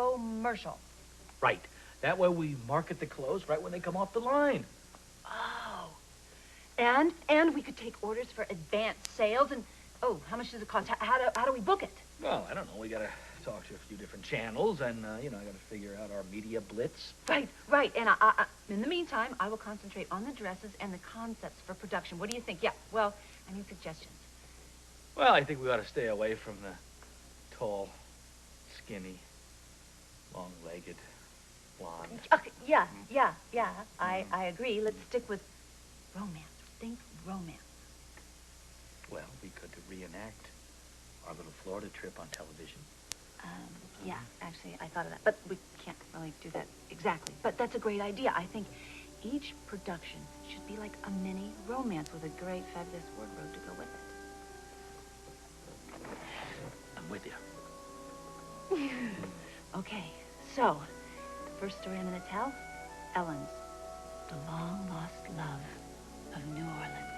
infomercial. Right. That way we market the clothes right when they come off the line. Oh. And we could take orders for advanced sales and, oh, how much does it cost? How do we book it? Well, I don't know. We got to talk to a few different channels and, I got to figure out our media blitz. Right. And I, in the meantime, I will concentrate on the dresses and the concepts for production. What do you think? Yeah, well, I need suggestions. Well, I think we ought to stay away from the tall, skinny, long-legged, blonde. Okay, yeah. I agree. Let's stick with romance. Think romance. Well, we could reenact our little Florida trip on television. Yeah, actually, I thought of that. But we can't really do that exactly. But that's a great idea. I think each production should be like a mini romance with a great, fabulous wardrobe to go with it. I'm with you. Okay, so the first story I'm going to tell, Ellen's, the long-lost love of New Orleans.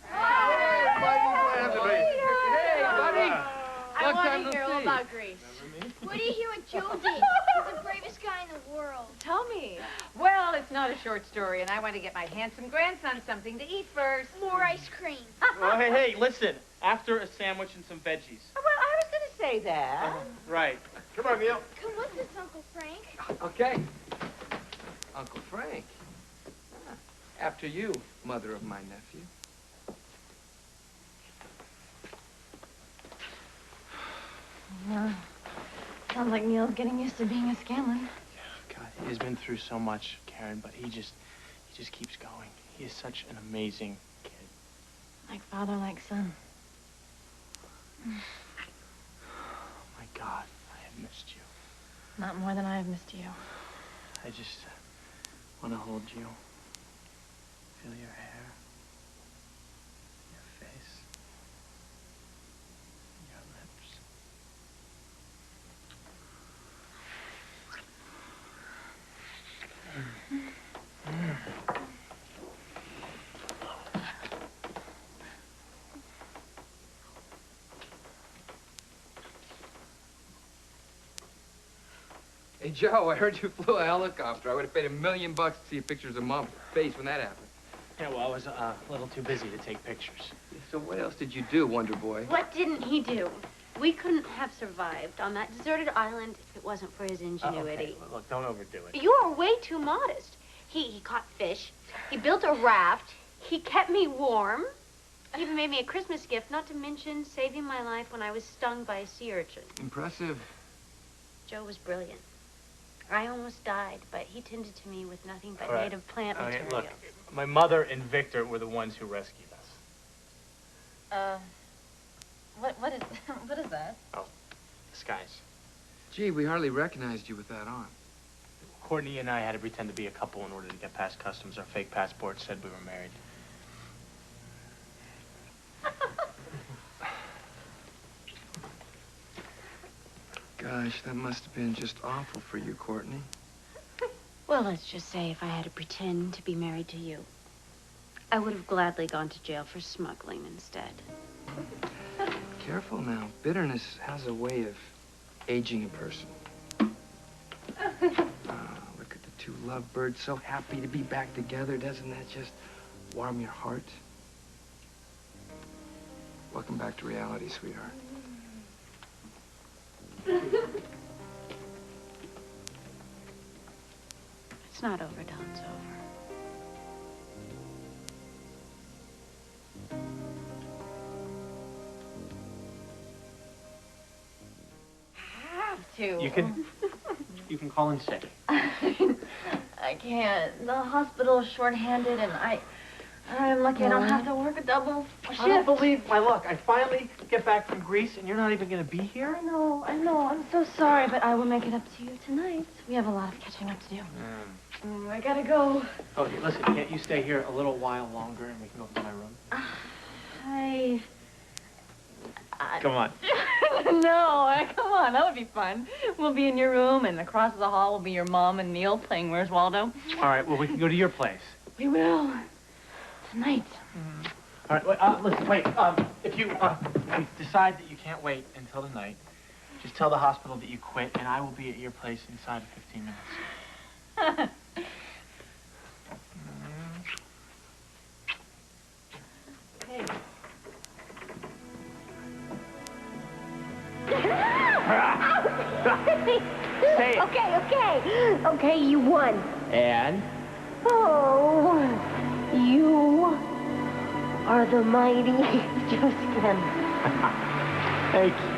Hey, buddy! I want to hear all about Greece. What do you hear what Joe did? He's the bravest guy in the world. Tell me. Well, it's not a short story, and I want to get my handsome grandson something to eat first. More ice cream. Oh, hey, listen. After a sandwich and some veggies. Well, I was going to say that. Right. Come on, Neil. Come with us, Uncle Frank. Okay. Uncle Frank. After you, mother of my nephew. Sounds like Neil's getting used to being a Scanlon. Yeah, God, he's been through so much, Karen, but he just keeps going. He is such an amazing kid. Like father, like son. Oh, my God, I have missed you. Not more than I have missed you. I just want to hold you, feel your hair, your face, your lips. Hey, Joe, I heard you flew a helicopter. I would have paid $1 million to see pictures of Mom's face when that happened. Yeah, well, I was a little too busy to take pictures. So what else did you do, Wonder Boy? What didn't he do? We couldn't have survived on that deserted island if it wasn't for his ingenuity. Okay. Look, don't overdo it. You are way too modest. He caught fish. He built a raft. He kept me warm. He even made me a Christmas gift, not to mention saving my life when I was stung by a sea urchin. Impressive. Joe was brilliant. I almost died, but he tended to me with nothing but native plant materials. Look, my mother and Victor were the ones who rescued us. What is that? Oh, disguise. Gee, we hardly recognized you with that on. Courtney and I had to pretend to be a couple in order to get past customs. Our fake passports said we were married. Gosh, that must have been just awful for you, Courtney. Well, let's just say if I had to pretend to be married to you, I would have gladly gone to jail for smuggling instead. Careful now. Bitterness has a way of aging a person. Look at the two lovebirds, so happy to be back together. Doesn't that just warm your heart? Welcome back to reality, sweetheart. It's not over till it's over. You can call in sick. I can't. The hospital's short-handed, and I'm lucky I don't have to work a double shift. I don't believe my luck. I finally get back from Greece, and you're not even going to be here? I know. I'm so sorry, but I will make it up to you tonight. We have a lot of catching up to do. I gotta go. Oh, listen, can't you stay here a little while longer, and we can go to my room? Come on. No, come on, that would be fun. We'll be in your room, and across the hall will be your mom and Neil playing Where's Waldo. All right, well, we can go to your place. We will. Tonight. All right, listen, wait. If you decide that you can't wait until tonight, Just tell the hospital that you quit, and I will be at your place inside of 15 minutes. Hey. Say it. Okay, you won. And? Oh, you are the mighty Joe Scanlon. Thank you.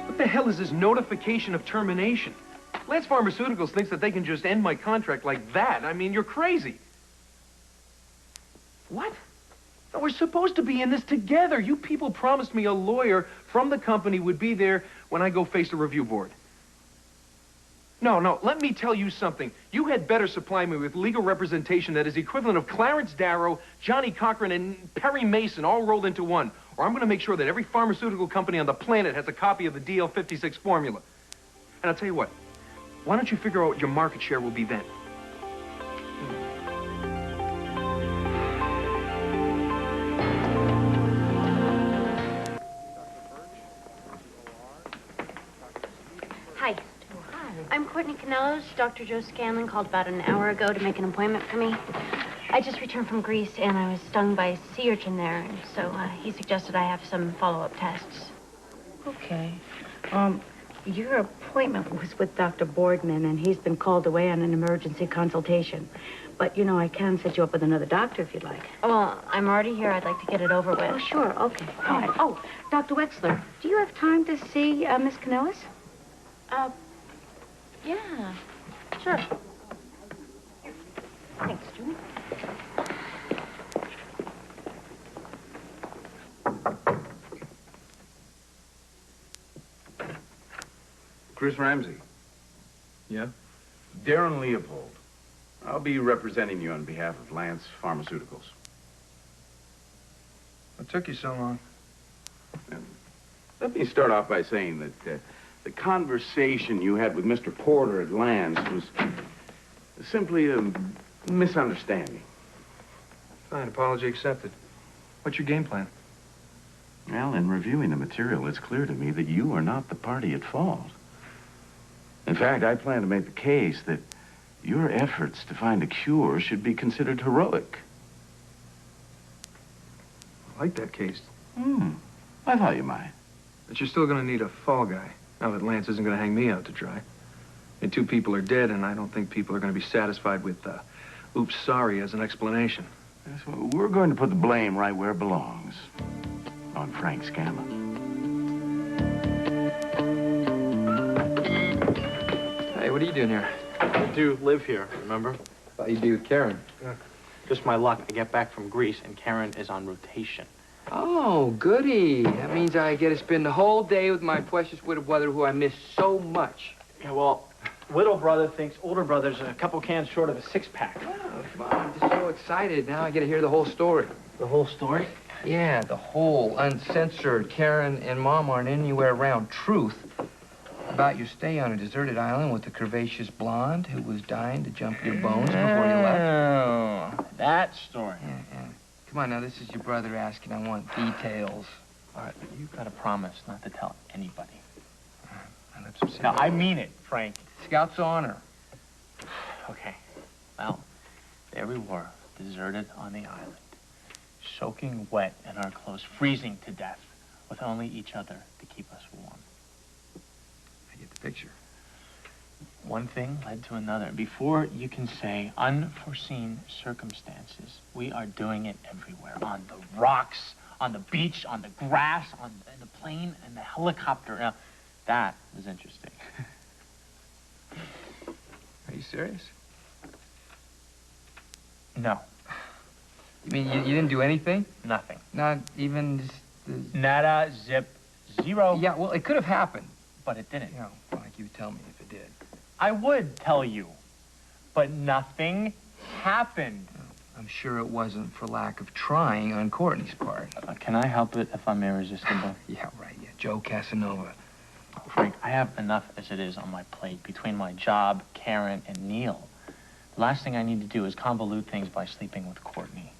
What the hell is this notification of termination? Lance Pharmaceuticals thinks that they can just end my contract like that. I mean, you're crazy. What? No, we're supposed to be in this together. You people promised me a lawyer from the company would be there when I go face the review board. No, let me tell you something. You had better supply me with legal representation that is equivalent of Clarence Darrow, Johnny Cochran, and Perry Mason all rolled into one. Or I'm going to make sure that every pharmaceutical company on the planet has a copy of the DL56 formula. And I'll tell you what. Why don't you figure out what your market share will be then? Hi. I'm Courtney Canellos. Dr. Joe Scanlon called about an hour ago to make an appointment for me. I just returned from Greece, and I was stung by a sea urchin there, and so he suggested I have some follow-up tests. Okay. Your appointment was with Dr. Boardman, and he's been called away on an emergency consultation. But, you know, I can set you up with another doctor if you'd like. Well, I'm already here. I'd like to get it over with. Oh, sure. Okay. All right. Oh, Dr. Wexler, do you have time to see Miss Canellis? Yeah. Sure. Thanks, June. Chris Ramsey. Yeah? Darren Leopold. I'll be representing you on behalf of Lance Pharmaceuticals. What took you so long? And let me start off by saying that the conversation you had with Mr. Porter at Lance was simply a misunderstanding. Fine, apology accepted. What's your game plan? Well, in reviewing the material, it's clear to me that you are not the party at fault. In fact, I plan to make the case that your efforts to find a cure should be considered heroic. I like that case. I thought you might. But you're still going to need a fall guy, now that Lance isn't going to hang me out to dry. And 2 people are dead, and I don't think people are going to be satisfied with, oops, sorry as an explanation. Yes, well, we're going to put the blame right where it belongs. On Frank Scanlon. Hey, what are you doing here? I do live here, remember? Thought you'd be with Karen. Yeah. Just my luck. I get back from Greece, and Karen is on rotation. Oh, goody. That means I get to spend the whole day with my precious widow brother who I miss so much. Yeah, well, little brother thinks older brother's a couple cans short of a 6-pack. Oh, I'm just so excited. Now I get to hear the whole story. The whole story? Yeah, the whole uncensored Karen and Mom aren't anywhere around truth about your stay on a deserted island with a curvaceous blonde who was dying to jump your bones before you left. Oh, that story. Yeah. Come on, now, this is your brother asking. I want details. All right, but you gotta promise not to tell anybody. My lips are sealed. Now, I mean it, Frank. Scout's honor. Okay. Well, there we were, deserted on the island, soaking wet in our clothes, freezing to death, with only each other to keep us warm. I get the picture. One thing led to another. Before you can say unforeseen circumstances, we are doing it everywhere. On the rocks, on the beach, on the grass, in the plane, and the helicopter. Now, that was interesting. Are you serious? No, You mean you didn't do anything? nothing. Not even just... Nada, zip, zero. Yeah, well, it could have happened. But it didn't. You know, like you would tell me if it did. I would tell you, but nothing happened. I'm sure it wasn't for lack of trying on Courtney's part. Can I help it if I'm irresistible? Yeah, right, yeah. Joe Casanova. Frank, I have enough as it is on my plate between my job, Karen, and Neil. The last thing I need to do is convolute things by sleeping with Courtney.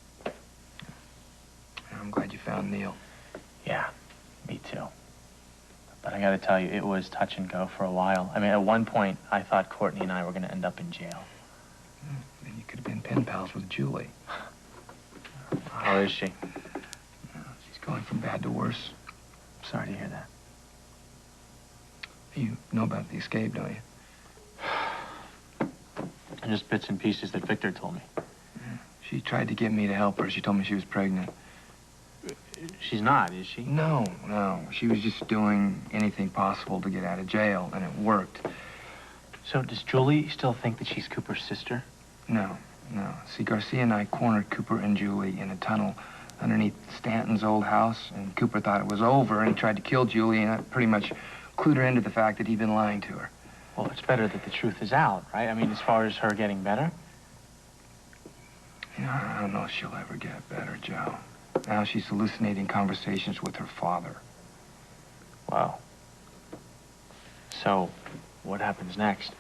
I'm glad you found Neil. Yeah, me too. But I gotta tell you, it was touch and go for a while. I mean, at one point, I thought Courtney and I were gonna end up in jail. Then you could have been pen pals with Julie. How is she? She's going from bad to worse. Sorry to hear that. You know about the escape, don't you? And just bits and pieces that Victor told me. She tried to get me to help her. She told me she was pregnant. She's not, is she? No. She was just doing anything possible to get out of jail, and it worked. So does Julie still think that she's Cooper's sister? No. See, Garcia and I cornered Cooper and Julie in a tunnel underneath Stanton's old house, and Cooper thought it was over, and he tried to kill Julie, and that pretty much clued her into the fact that he'd been lying to her. Well, it's better that the truth is out, right? I mean, as far as her getting better? You know, I don't know if she'll ever get better, Joe. Now she's hallucinating conversations with her father. Wow. So, what happens next?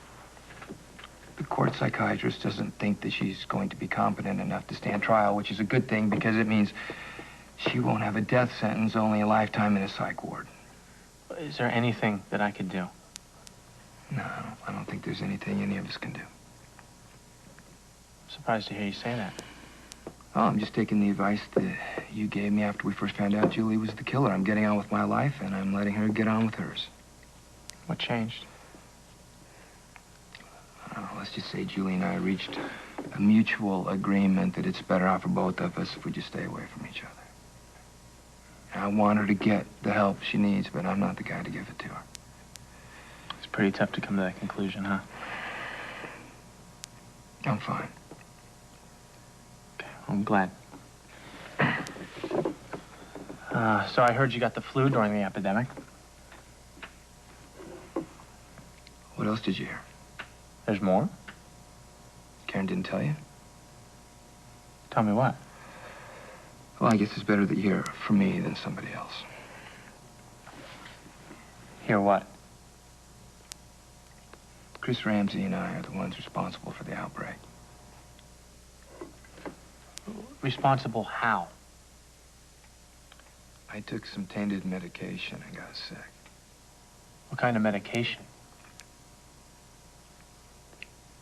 The court psychiatrist doesn't think that she's going to be competent enough to stand trial, which is a good thing because it means she won't have a death sentence, only a lifetime in a psych ward. Is there anything that I could do? No, I don't think there's anything any of us can do. I'm surprised to hear you say that. Oh, I'm just taking the advice that you gave me after we first found out Julie was the killer. I'm getting on with my life, and I'm letting her get on with hers. What changed? I don't know, let's just say Julie and I reached a mutual agreement that it's better off for both of us if we just stay away from each other. I want her to get the help she needs, but I'm not the guy to give it to her. It's pretty tough to come to that conclusion, huh? I'm fine. Okay, I'm glad. So I heard you got the flu during the epidemic. What else did you hear? There's more? Karen didn't tell you? Tell me what? Well, I guess it's better that you hear from me than somebody else. Hear what? Chris Ramsey and I are the ones responsible for the outbreak. Responsible how? I took some tainted medication and got sick. What kind of medication?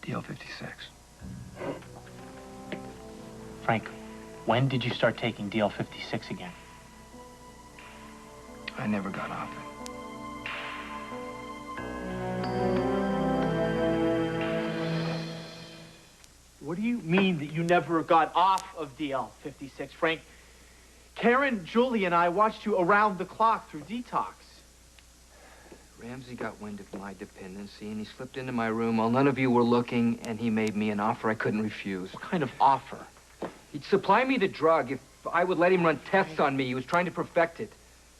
DL56. Frank, when did you start taking DL56 again? I never got off it. What do you mean that you never got off of DL56, Frank? Karen, Julie, and I watched you around the clock through detox. Ramsey got wind of my dependency, and he slipped into my room while none of you were looking, and he made me an offer I couldn't refuse. What kind of offer? He'd supply me the drug if I would let him run tests on me. He was trying to perfect it.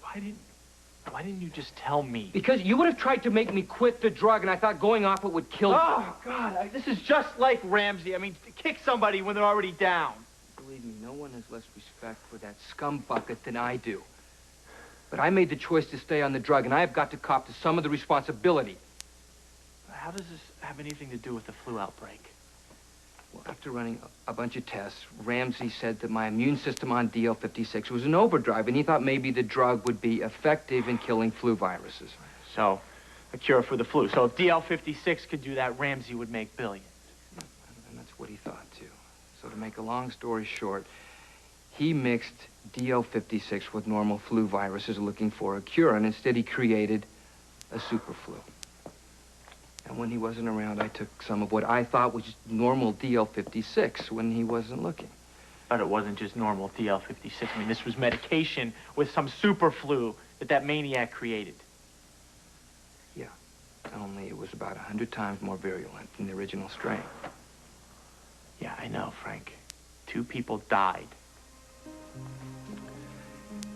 Why didn't you just tell me? Because you would have tried to make me quit the drug, and I thought going off it would kill me. Oh, God, this is just like Ramsey. I mean, to kick somebody when they're already down. Believe me, no one has less respect for that scum bucket than I do. But I made the choice to stay on the drug, and I have got to cop to some of the responsibility. How does this have anything to do with the flu outbreak? Well, after running a bunch of tests, Ramsey said that my immune system on DL56 was in overdrive, and he thought maybe the drug would be effective in killing flu viruses. So, a cure for the flu. So if DL56 could do that, Ramsey would make billions. And that's what he thought, too. So to make a long story short, he mixed DL56 with normal flu viruses looking for a cure, and instead he created a super flu. And when he wasn't around, I took some of what I thought was just normal DL56 when he wasn't looking. But it wasn't just normal DL56. I mean, this was medication with some super flu that maniac created. Yeah, only it was about 100 times more virulent than the original strain. Yeah, I know, Frank. 2 people died.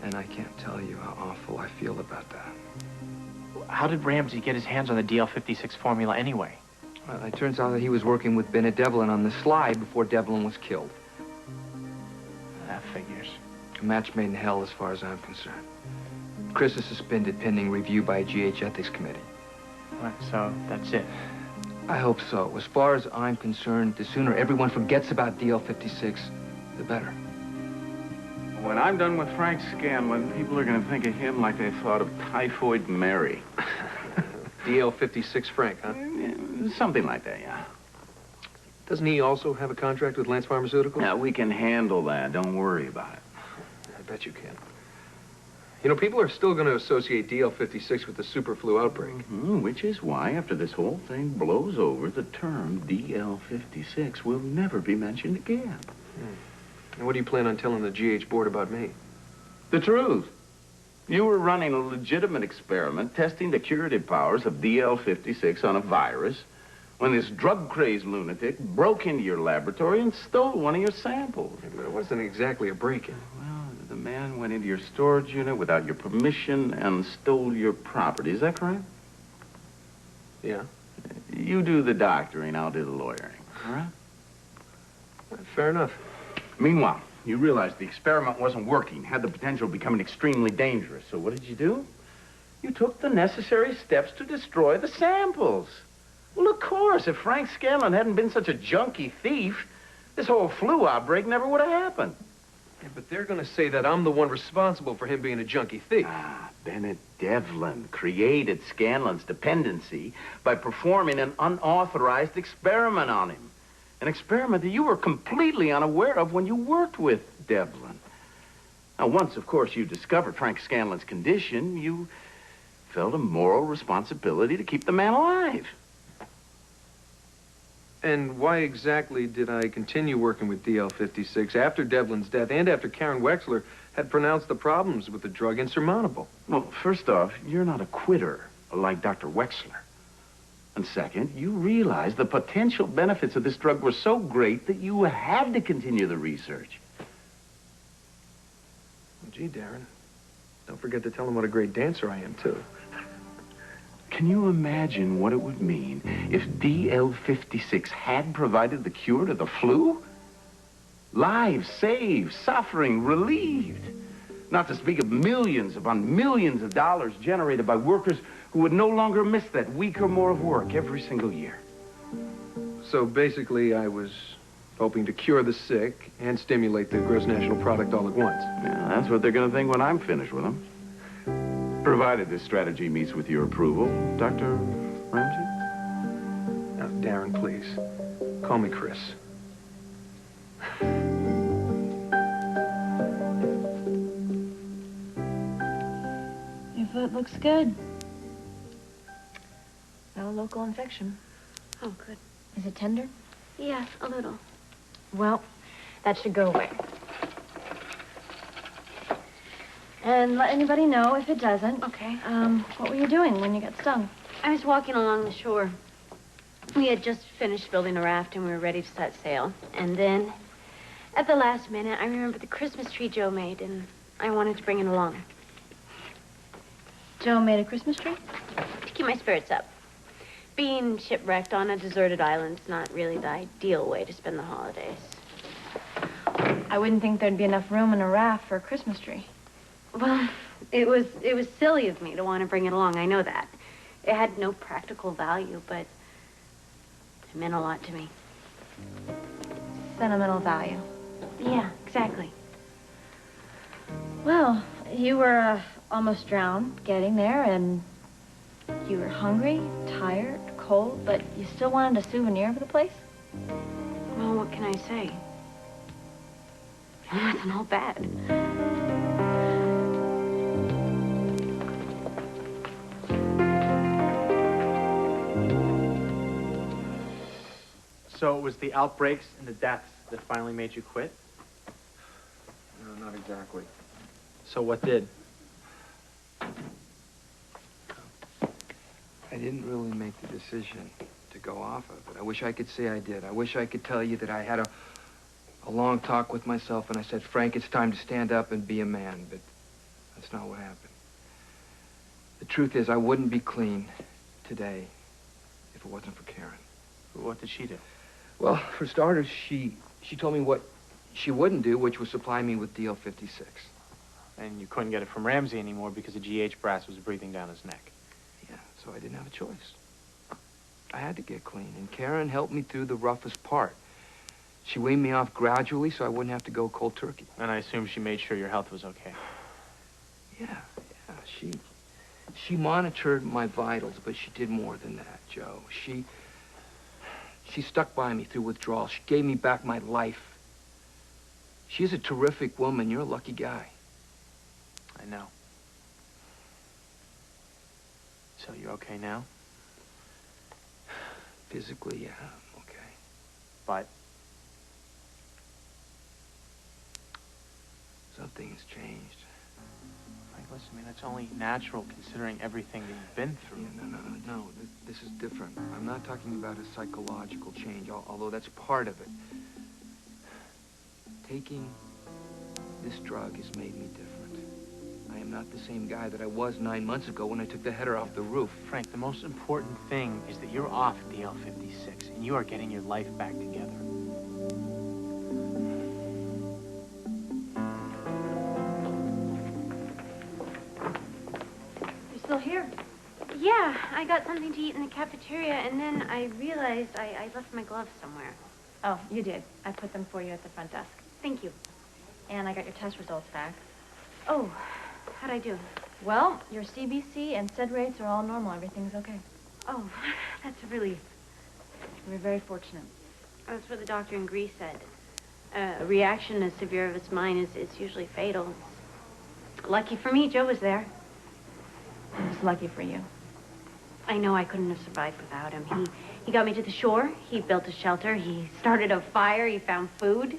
And I can't tell you how awful I feel about that. How did Ramsey get his hands on the DL56 formula anyway? Well, it turns out that he was working with Bennett Devlin on the slide before Devlin was killed. That figures. A match made in hell as far as I'm concerned. Chris is suspended pending review by a GH ethics committee. Right, so that's it. I hope so. As far as I'm concerned, the sooner everyone forgets about DL56, the better. When I'm done with Frank Scanlon, people are going to think of him like they thought of Typhoid Mary. DL56 Frank, huh? Something like that, yeah. Doesn't he also have a contract with Lance Pharmaceuticals? Yeah, we can handle that. Don't worry about it. I bet you can. You know, people are still going to associate DL56 with the super flu outbreak. Which is why, after this whole thing blows over, the term DL56 will never be mentioned again. And what do you plan on telling the GH board about me? The truth. You were running a legitimate experiment testing the curative powers of DL56 on a virus when this drug-crazed lunatic broke into your laboratory and stole one of your samples. Yeah, but it wasn't exactly a break-in. Well, the man went into your storage unit without your permission and stole your property. Is that correct? Yeah. You do the doctoring, I'll do the lawyering. All right? Fair enough. Meanwhile, you realized the experiment wasn't working, had the potential of becoming extremely dangerous. So what did you do? You took the necessary steps to destroy the samples. Well, of course, if Frank Scanlon hadn't been such a junky thief, this whole flu outbreak never would have happened. Yeah, but they're going to say that I'm the one responsible for him being a junkie thief. Bennett Devlin created Scanlon's dependency by performing an unauthorized experiment on him. An experiment that you were completely unaware of when you worked with Devlin. Now, once, of course, you discovered Frank Scanlon's condition, you felt a moral responsibility to keep the man alive. And why exactly did I continue working with DL56 after Devlin's death and after Karen Wexler had pronounced the problems with the drug insurmountable? Well, first off, you're not a quitter like Dr. Wexler. And second, you realized the potential benefits of this drug were so great that you had to continue the research. Well, gee, Darren, don't forget to tell him what a great dancer I am, too. Can you imagine what it would mean if DL56 had provided the cure to the flu? Lives saved, suffering relieved. Not to speak of millions upon millions of dollars generated by workers who would no longer miss that week or more of work every single year. So basically, I was hoping to cure the sick and stimulate the gross national product all at once. Yeah, that's what they're going to think when I'm finished with them. Provided this strategy meets with your approval, Dr. Ramsey? Now, Darren, please. Call me Chris. Your foot looks good. No local infection. Oh, good. Is it tender? Yeah, a little. Well, that should go away. And let anybody know if it doesn't. Okay. What were you doing when you got stung? I was walking along the shore. We had just finished building a raft and we were ready to set sail. And then, at the last minute, I remembered the Christmas tree Joe made, and I wanted to bring it along. Joe made a Christmas tree? To keep my spirits up. Being shipwrecked on a deserted island's not really the ideal way to spend the holidays. I wouldn't think there'd be enough room in a raft for a Christmas tree. Well, it was silly of me to want to bring it along, I know that. It had no practical value, but it meant a lot to me. Sentimental value. Yeah, exactly. Well, you were almost drowned getting there, and you were hungry, tired, cold, but you still wanted a souvenir of the place? Well, what can I say? It wasn't all bad. So it was the outbreaks and the deaths that finally made you quit? No, not exactly. So what did? I didn't really make the decision to go off of it. I wish I could say I did. I wish I could tell you that I had a long talk with myself and I said, Frank, it's time to stand up and be a man, but that's not what happened. The truth is, I wouldn't be clean today if it wasn't for Karen. What did she do? Well, for starters, she told me what she wouldn't do, which was supply me with DL56. And you couldn't get it from Ramsey anymore because the GH brass was breathing down his neck. Yeah, so I didn't have a choice. I had to get clean, and Karen helped me through the roughest part. She weaned me off gradually so I wouldn't have to go cold turkey. And I assume she made sure your health was okay. Yeah, she monitored my vitals, but she did more than that, Joe. She stuck by me through withdrawal. She gave me back my life. She's a terrific woman. You're a lucky guy. I know. So you're okay now? Physically, yeah, I'm okay. But Something's changed. Frank, listen, I mean, that's only natural considering everything that you've been through. Yeah, no. This is different. I'm not talking about a psychological change, although that's part of it. Taking this drug has made me different. I am not the same guy that I was 9 months ago when I took the header off the roof. Frank, the most important thing is that you're off DL56 and you are getting your life back together. You're still here? Yeah, I got something to eat in the cafeteria, and then I realized I left my gloves somewhere. Oh, you did. I put them for you at the front desk. Thank you. And I got your test results back. Oh, how'd I do? Well, your CBC and SID rates are all normal. Everything's okay. Oh, that's a relief. We're very fortunate. That's what the doctor in Greece said. A reaction as severe as mine is usually fatal. Lucky for me, Joe was there. It was lucky for you. I know I couldn't have survived without him. He got me to the shore. He built a shelter. He started a fire. He found food.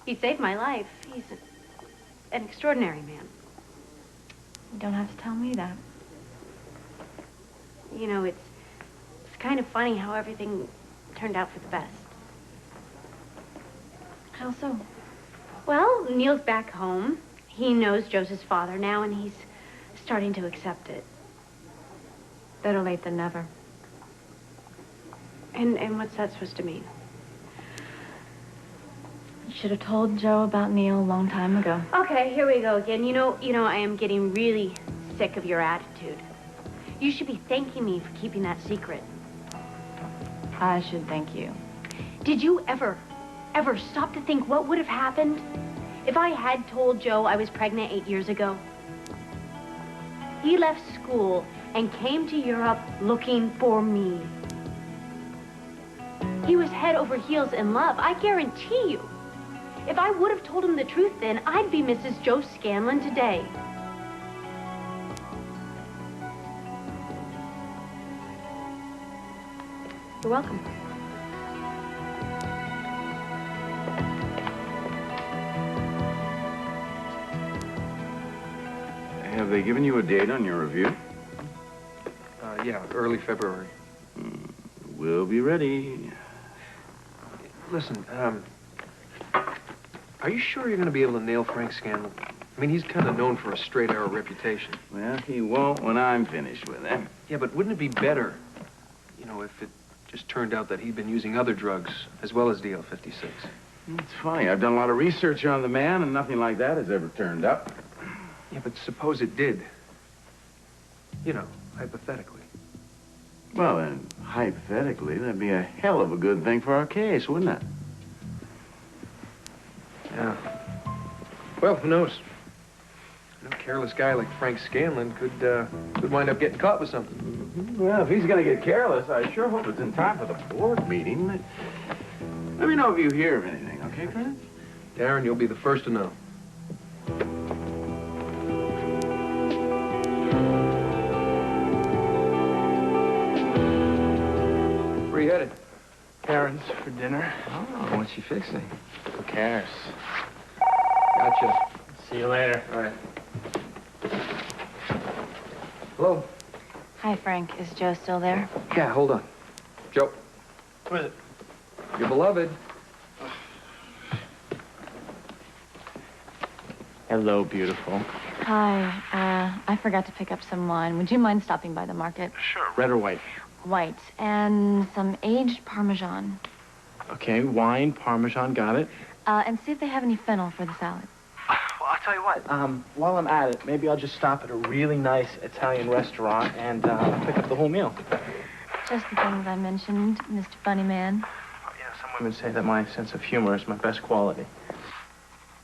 He saved my life. He's an extraordinary man. You don't have to tell me that. You know, it's kind of funny how everything turned out for the best. How so? Well, Neil's back home. He knows Joe's his father now, and he's starting to accept it. Better late than never. And what's that supposed to mean? You should have told Joe about Neil a long time ago. Okay, here we go again. You know, I am getting really sick of your attitude. You should be thanking me for keeping that secret. I should thank you. Did you ever stop to think what would have happened if I had told Joe I was pregnant 8 years ago? He left school and came to Europe looking for me. He was head over heels in love, I guarantee you. If I would have told him the truth then, I'd be Mrs. Joe Scanlon today. You're welcome. Have they given you a date on your review? Yeah, early February. We'll be ready. Listen, are you sure you're going to be able to nail Frank Scanlon? I mean, he's kind of known for a straight arrow reputation. Well, he won't when I'm finished with him. Yeah, but wouldn't it be better, you know, if it just turned out that he'd been using other drugs as well as DL56? It's funny. I've done a lot of research on the man, and nothing like that has ever turned up. Yeah, but suppose it did. You know, hypothetically. Well, then, hypothetically, that'd be a hell of a good thing for our case, wouldn't it? Yeah. Well, who knows? A careless guy like Frank Scanlon could wind up getting caught with something. Well, if he's gonna get careless, I sure hope it's in time for the board meeting. Let me know if you hear of anything, okay, Chris? Darren, you'll be the first to know. Where you headed? Parents for dinner. Oh, what's she fixing? Who cares? Gotcha. See you later. All right. Hello? Hi, Frank. Is Joe still there? Yeah, hold on. Joe, Who is it? your beloved. Hello, beautiful. Hi. I forgot to pick up some wine. Would you mind stopping by the market? Sure. Red or white? White. And some aged Parmesan. Okay, wine, Parmesan, got it. And see if they have any fennel for the salad. Well, I'll tell you what. While I'm at it, maybe I'll just stop at a really nice Italian restaurant and pick up the whole meal. Just the things I mentioned, Mr. Funny Man. Oh, yeah, some women say that my sense of humor is my best quality.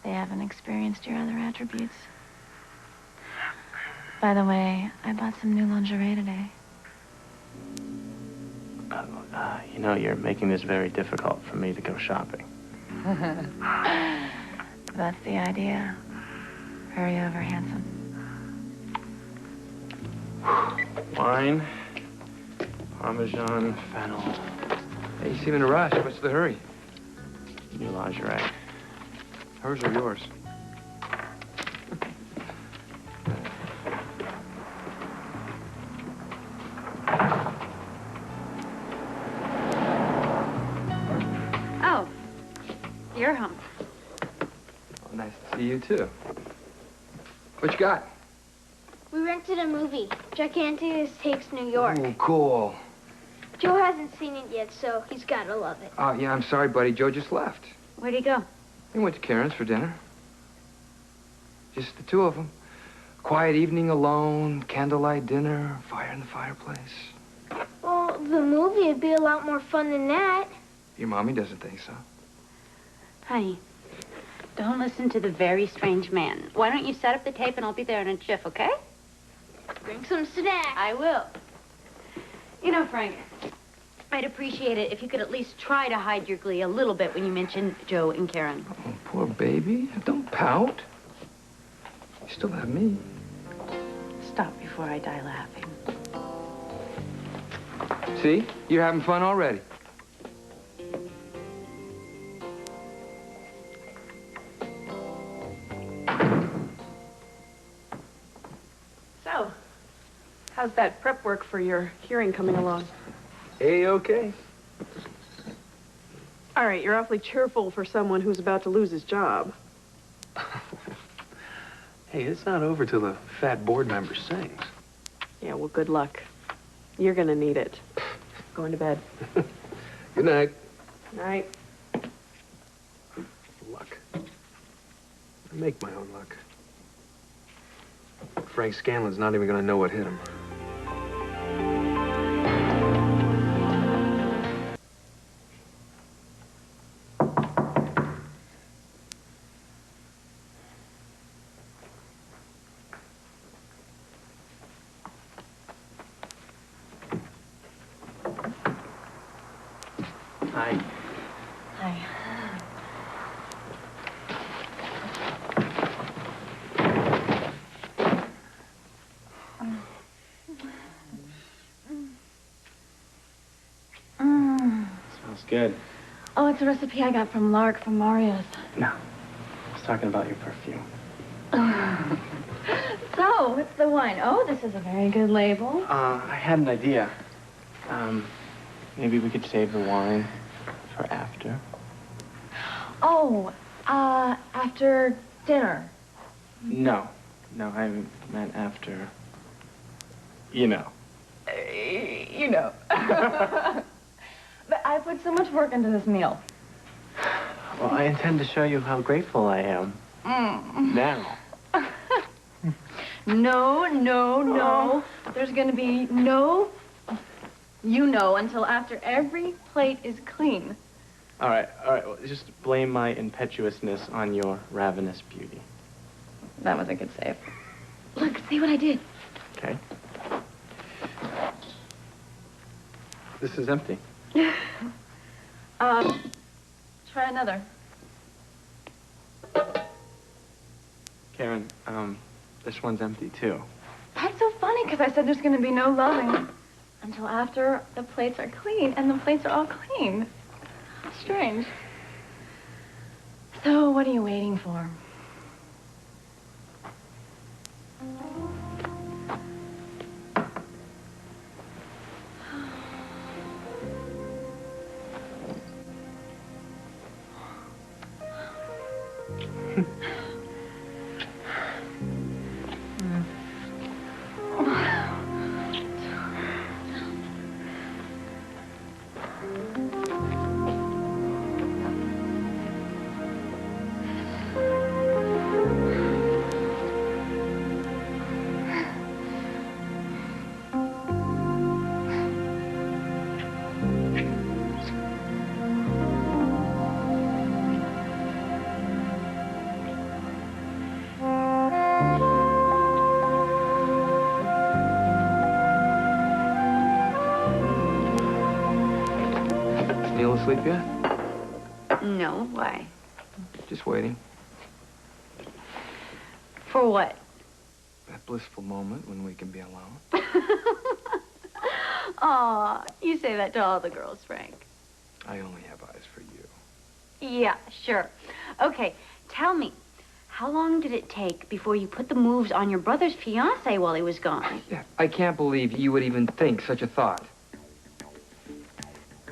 They haven't experienced your other attributes. By the way, I bought some new lingerie today. You know, you're making this very difficult for me to go shopping. That's the idea. Hurry over, handsome. Wine, Parmesan, fennel, Hey, you seem in a rush. What's the hurry? new lingerie. Hers or yours? Oh, you're home. Well, nice to see you, too. What you got? We rented a movie, Gigantic Takes New York. Ooh, cool. Joe hasn't seen it yet, so he's gotta love it. Oh, yeah, I'm sorry, buddy. Joe just left. Where'd he go? He went to Karen's for dinner. Just the two of them. Quiet evening alone, candlelight dinner, fire in the fireplace. Well, the movie would be a lot more fun than that. Your mommy doesn't think so. Honey, don't listen to the very strange man. Why don't you set up the tape and I'll be there in a jiff, okay? Bring some snacks. I will. You know, Frank, I'd appreciate it if you could at least try to hide your glee a little bit when you mention Joe and Karen. Oh, poor baby. Don't pout. You still have me. Stop before I die laughing. See? You're having fun already. So, how's that prep work for your hearing coming along? A-okay. All right, you're awfully cheerful for someone who's about to lose his job. Hey, it's not over till the fat board member sings. Yeah, well, good luck. You're gonna need it. Going to bed. Good night. Night. Luck. I make my own luck. Frank Scanlon's not even gonna know what hit him. Hi. Hi. Smells good. Oh, it's a recipe I got from Lark from Mario's. No, I was talking about your perfume. So, what's the wine? Oh, this is a very good label. I had an idea. Maybe we could save the wine for after. Oh, after dinner. No, I meant after. You know. You know. But I put so much work into this meal. Well, I intend to show you how grateful I am. Now. No. There's gonna be no, until after every plate is clean. All right. Well, just blame my impetuousness on your ravenous beauty. That was a good save. Look, see what I did. Okay. This is empty. Try another. Karen, this one's empty too. That's so funny, because I said there's gonna be no loving until after the plates are clean, and the plates are all clean. How strange. So, what are you waiting for? asleep yet? No, why? Just waiting. For what? That blissful moment when we can be alone. Aw, you say that to all the girls, Frank. I only have eyes for you. Yeah, sure. Okay, tell me, how long did it take before you put the moves on your brother's fiancée while he was gone? Yeah, I can't believe you would even think such a thought.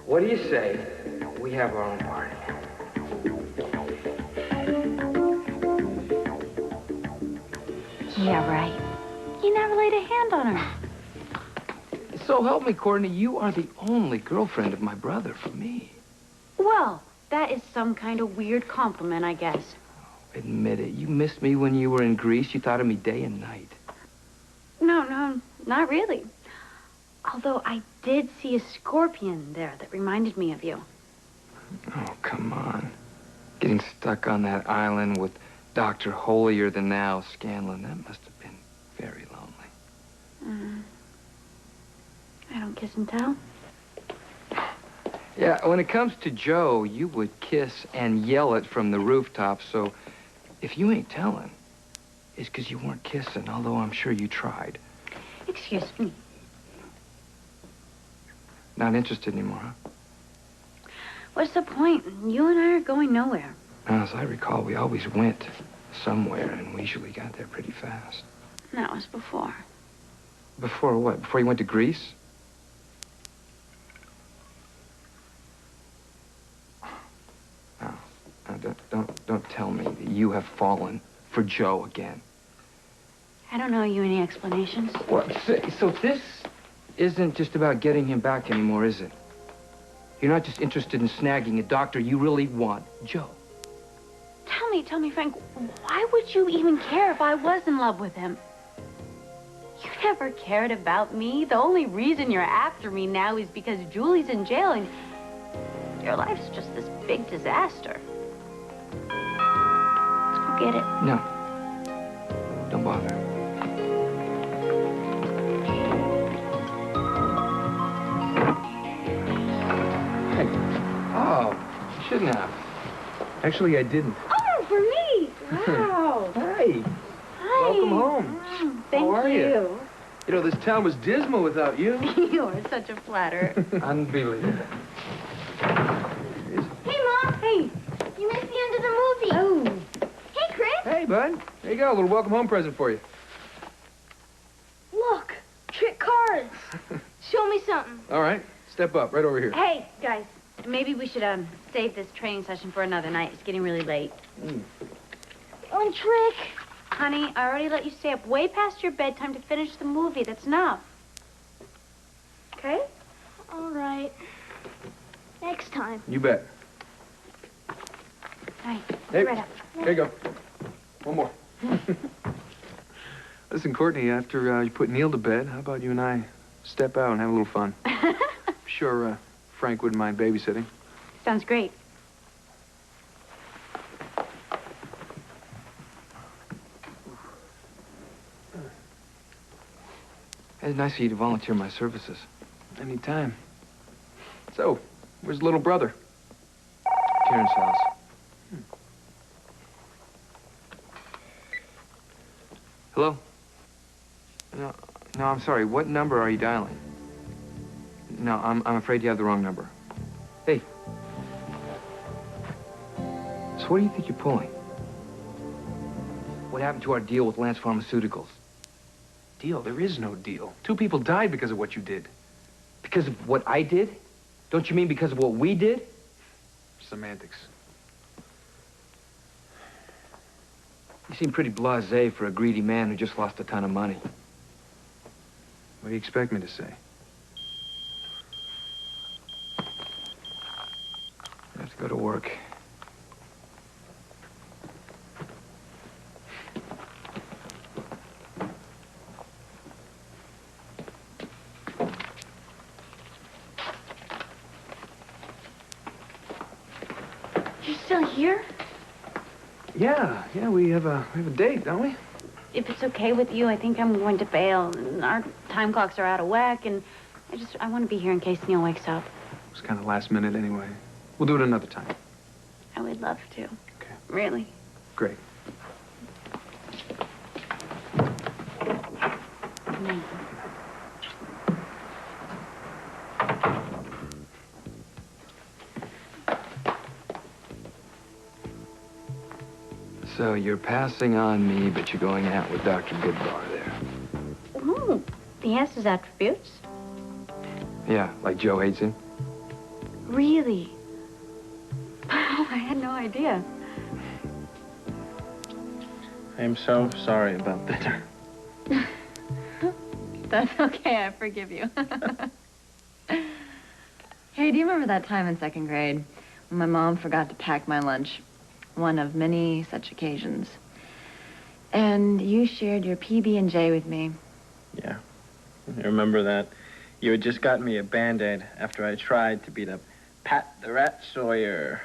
What do you say we have our own party? Yeah, right. You never laid a hand on her. So help me, Courtney, you are the only girlfriend of my brother for me. Well, that is some kind of weird compliment, I guess. Admit it, you missed me when you were in Greece. You thought of me day and night. No, not really. Although I did see a scorpion there that reminded me of you. Oh, come on. Getting stuck on that island with Dr. Holier-than-thou Scanlon, that must have been very lonely. I don't kiss and tell. Yeah, when it comes to Joe, you would kiss and yell it from the rooftop, so if you ain't telling, it's because you weren't kissing, although I'm sure you tried. Excuse me. Not interested anymore, huh? What's the point? You and I are going nowhere. As I recall, we always went somewhere, and we usually got there pretty fast. That was before. Before what? Before you went to Greece? Don't tell me that you have fallen for Joe again. I don't know you any explanations. What? So this isn't just about getting him back anymore, is it? You're not just interested in snagging a doctor. You really want Joe. Tell me, Frank, why would you even care if I was in love with him? You never cared about me. The only reason you're after me now is because Julie's in jail and your life's just this big disaster. Let's go get it. No. Don't bother. Hey. Oh, you shouldn't have. Actually, I didn't. Oh, for me! Wow. Hey. Hi. Welcome home. Thank How are you. You know, this town was dismal without you. You are such a flatterer. Unbelievable. Hey, Mom. Hey. You missed the end of the movie. Oh. Hey, Chris. Hey, bud. There you go. A little welcome home present for you. Look. Trick cards. Show me something. All right. Step up. Right over here. Hey, guys. Maybe we should save this training session for another night. It's getting really late. One trick. Honey, I already let you stay up way past your bedtime to finish the movie. That's enough. Okay? All right. Next time. You bet. All right. Hey, Right up. here you go. One more. Listen, Courtney, after you put Neil to bed, how about you and I step out and have a little fun? Sure, Frank wouldn't mind babysitting. Sounds great. It's nice of you to volunteer my services. Anytime. So, where's little brother? Karen's house. Hello? No, I'm sorry. What number are you dialing? No, I'm afraid you have the wrong number. Hey. So what do you think you're pulling? What happened to our deal with Lance Pharmaceuticals? Deal? There is no deal. 2 people died because of what you did. Because of what I did? Don't you mean because of what we did? Semantics. You seem pretty blasé for a greedy man who just lost a ton of money. What do you expect me to say? I have to go to work. You're still here? Yeah, we have a date, don't we? If it's okay with you, I think I'm going to bail. Our time clocks are out of whack, and I want to be here in case Neil wakes up. It was kind of last minute anyway. We'll do it another time. I would love to. Okay. Really. Great. So you're passing on me, but you're going out with Dr. Goodbar there. Oh, he has his attributes. Yeah, like Joe hates him. Really? Oh, I had no idea. I am so sorry about dinner. That's okay, I forgive you. Hey, do you remember that time in 2nd grade when my mom forgot to pack my lunch? One of many such occasions. And you shared your PB&J with me. Yeah, I remember that. You had just gotten me a Band-Aid after I tried to beat up Pat the Rat Sawyer.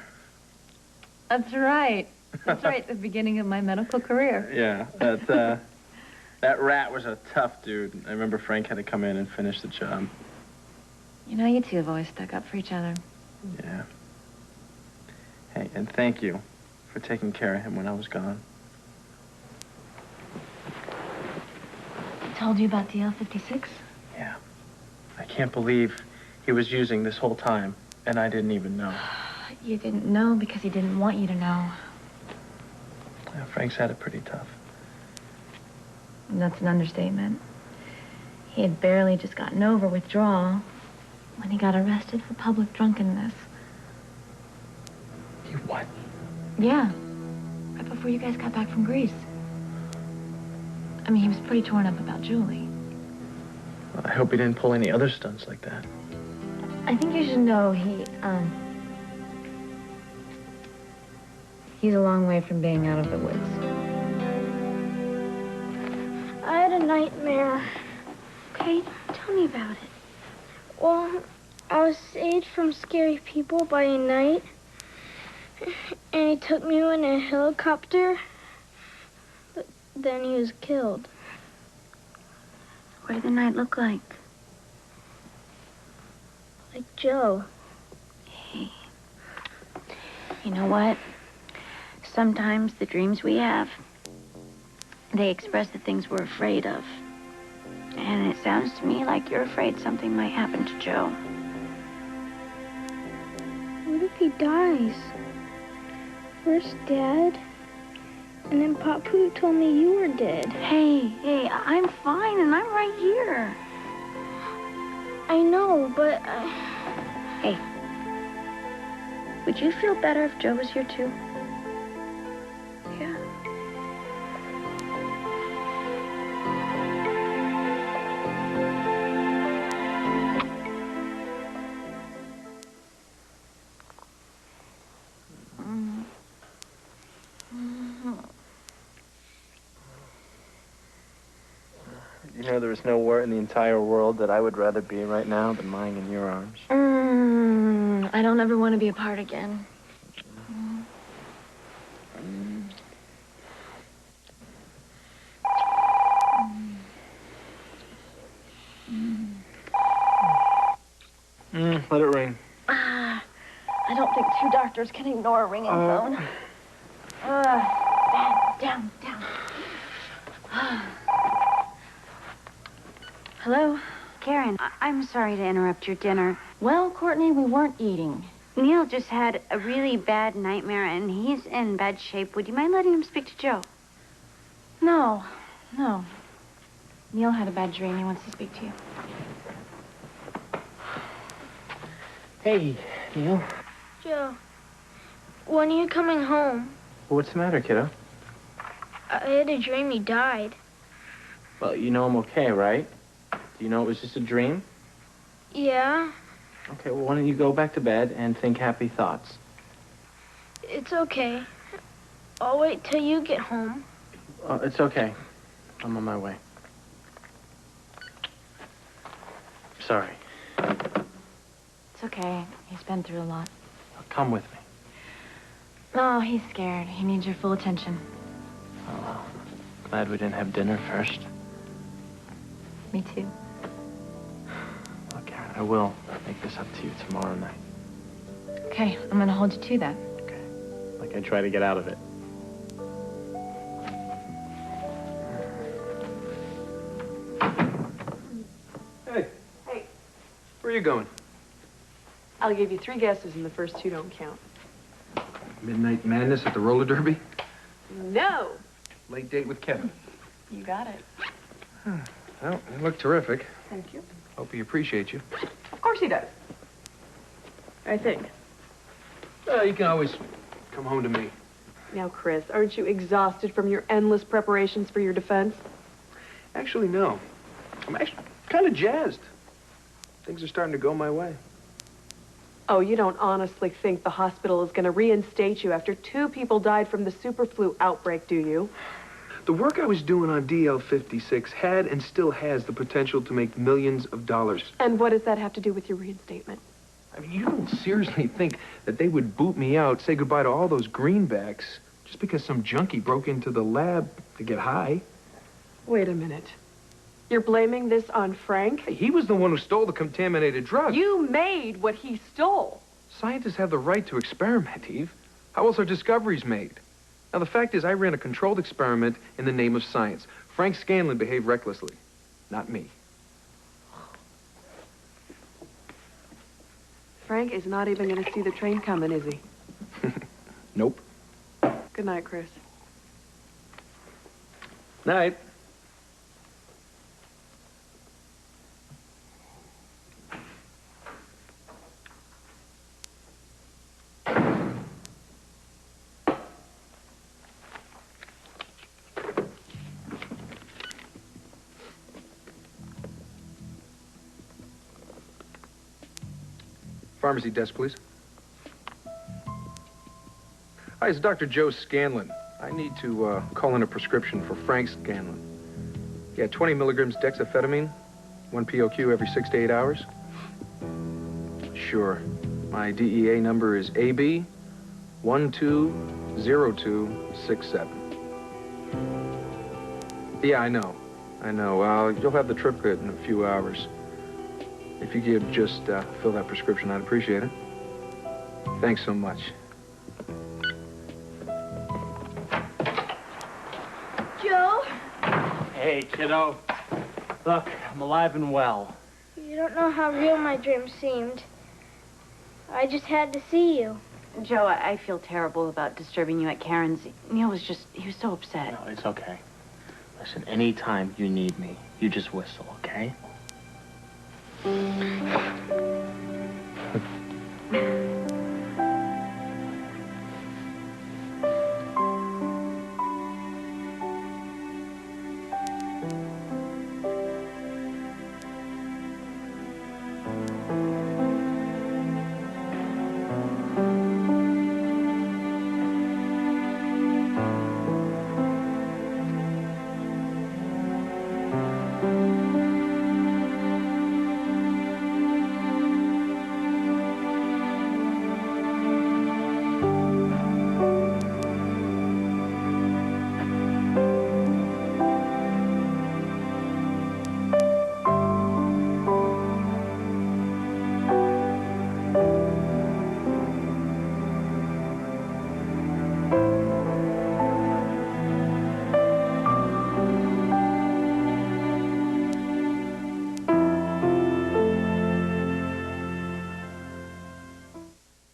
That's right. That's right, the beginning of my medical career. Yeah, that rat was a tough dude. I remember Frank had to come in and finish the job. You know, you two have always stuck up for each other. Yeah. Hey, and thank you for taking care of him when I was gone. I told you about DL-56? Yeah. I can't believe he was using this whole time, and I didn't even know. You didn't know because he didn't want you to know. Yeah, Frank's had it pretty tough. And that's an understatement. He had barely just gotten over withdrawal when he got arrested for public drunkenness. You what? Yeah, right before you guys got back from Greece. I mean, he was pretty torn up about Julie. Well, I hope he didn't pull any other stunts like that. I think you should know he's a long way from being out of the woods. I had a nightmare. Okay, tell me about it. Well, I was saved from scary people by a knight. And he took me in a helicopter. But then he was killed. What did the night look like? Like Joe. Hey, you know what? Sometimes the dreams we have, they express the things we're afraid of. And it sounds to me like you're afraid something might happen to Joe. What if he dies? First Dad, and then Papu told me you were dead. Hey, I'm fine and I'm right here. I know, but Hey, would you feel better if Joe was here too? Yeah. You know, there is nowhere in the entire world that I would rather be right now than lying in your arms. I don't ever want to be apart again. Let it ring. I don't think 2 doctors can ignore a ringing phone. Down. Hello? Karen, I'm sorry to interrupt your dinner. Well, Courtney, we weren't eating. Neil just had a really bad nightmare, and he's in bad shape. Would you mind letting him speak to Joe? No. Neil had a bad dream. He wants to speak to you. Hey, Neil. Joe, when are you coming home? What's the matter, kiddo? I had a dream you died. Well, you know I'm okay, right? Do you know it was just a dream? Yeah, Okay, well, why don't you go back to bed and think happy thoughts? it's okay. I'll wait till you get home. It's okay. I'm on my way. Sorry. It's okay. He's been through a lot. Come with me. Oh, he's scared. He needs your full attention. Oh, well. Glad we didn't have dinner first. Me too. Well, Karen, I will make this up to you tomorrow night. Okay, I'm gonna hold you to that. Okay. Like I try to get out of it. Hey. Hey. Where are you going? I'll give you 3 guesses and the first 2 don't count. Midnight Madness at the roller derby? No. Late date with Kevin. You got it. Well, you look terrific. Thank you. Hope he appreciates you. Of course he does. I think. Well, you can always come home to me. Now, Chris, aren't you exhausted from your endless preparations for your defense? Actually, no. I'm actually kind of jazzed. Things are starting to go my way. Oh, you don't honestly think the hospital is going to reinstate you after 2 people died from the super flu outbreak, do you? The work I was doing on DL-56 had and still has the potential to make millions of dollars. And what does that have to do with your reinstatement? I mean, you don't seriously think that they would boot me out, say goodbye to all those greenbacks, just because some junkie broke into the lab to get high? Wait a minute. You're blaming this on Frank? Hey, he was the one who stole the contaminated drug. You made what he stole. Scientists have the right to experiment, Eve. How else are discoveries made? Now, the fact is, I ran a controlled experiment in the name of science. Frank Scanlon behaved recklessly, not me. Frank is not even going to see the train coming, is he? Nope. Good night, Chris. Night. Pharmacy desk, please. Hi, it's Dr. Joe Scanlon. I need to call in a prescription for Frank Scanlon. Yeah, 20 milligrams dexamphetamine, 1 POQ every 6 to 8 hours. Sure. My DEA number is AB 120267. Yeah, I know. You'll have the triplet in a few hours. If you could just fill that prescription, I'd appreciate it. Thanks so much. Joe? Hey, kiddo. Look, I'm alive and well. You don't know how real my dream seemed. I just had to see you. Joe, I feel terrible about disturbing you at Karen's. Neil was he was so upset. No, it's okay. Listen, anytime you need me, you just whistle, okay?